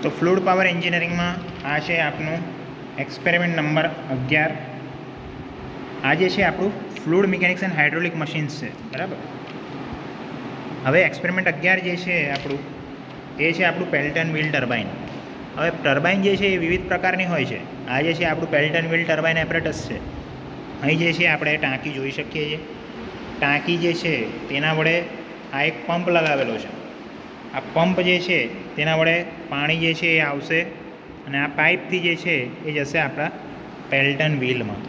તો fluid power એન્જિનિયરિંગમાં આ છે આપનું એક્સપેરિમેન્ટ નંબર 11. આ જે છે આપણું fluid mechanics and hydraulic machines છે, બરાબર. હવે એક્સપેરિમેન્ટ 11 જે છે આપણું એ છે આપણું પેલ્ટન વ્હીલ ટર્બાઇન. હવે ટર્બાઇન જે છે એ વિવિધ પ્રકારની હોય છે. આ જે છે આપણું પેલ્ટન વ્હીલ ટર્બાઇન એપરેટસ છે. અહીં જે છે આપણે ટાંકી જોઈ શકીએ છીએ. ટાંકી જે છે તેના વડે આ એક પંપ લગાવેલો છે. આ પંપ જે છે તેના વડે પાણી જે છે એ આવશે અને આ પાઇપથી જે છે એ જશે આપણા પેલ્ટન વ્હીલમાં.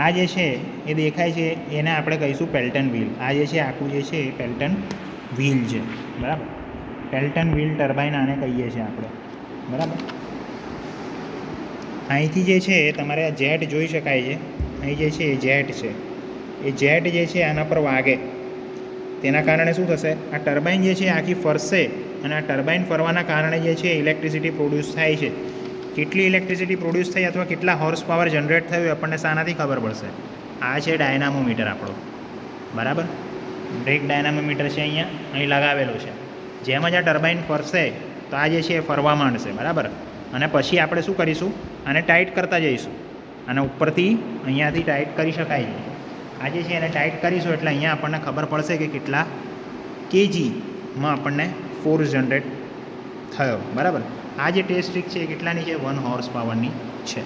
આ જે છે એ દેખાય છે એને આપણે કહીશું પેલ્ટન વ્હીલ. આ જે છે આખું જે છે એ પેલ્ટન વ્હીલ છે, બરાબર. પેલ્ટન વ્હીલ ટર્બાઇન આને કહીએ છીએ આપણે, બરાબર. અહીંથી જે છે તમારે આ જેટ જોઈ શકાય છે. અહીં જે છે એ જેટ છે. એ જેટ જે છે આના પર વાગે તેના કારણે શું થશે, આ ટર્બાઇન જે છે આખી ફરશે અને આ ટર્બાઇન ફરવાના કારણે જે છે ઇલેક્ટ્રિસિટી પ્રોડ્યુસ થાય છે. કેટલી ઇલેક્ટ્રિસિટી પ્રોડ્યુસ થઈ અથવા કેટલા હોર્સ પાવર જનરેટ થયું એ આપણને શાનાથી ખબર પડશે? આ છે ડાયનામોમીટર આપણો, બરાબર. બ્રેક ડાયનામોમીટર છે અહીં લગાવેલો છે. જેમ જ આ ટર્બાઇન ફરશે તો આ જે છે એ ફરવા માંડશે, બરાબર. અને પછી આપણે શું કરીશું, આને ટાઈટ કરતા જઈશું. અને ઉપરથી અહીંયાથી ટાઈટ કરી શકાય છે. આ જે છે એને ટાઈટ કરીશું એટલે અહીંયા આપણને ખબર પડશે કે કેટલા કેજીમાં આપણને ફોર્સ જનરેટ થયો, બરાબર. આ જે ટેસ્ટ સ્ટ્રીક છે એ કેટલાની છે? 1 હોર્સ પાવરની છે.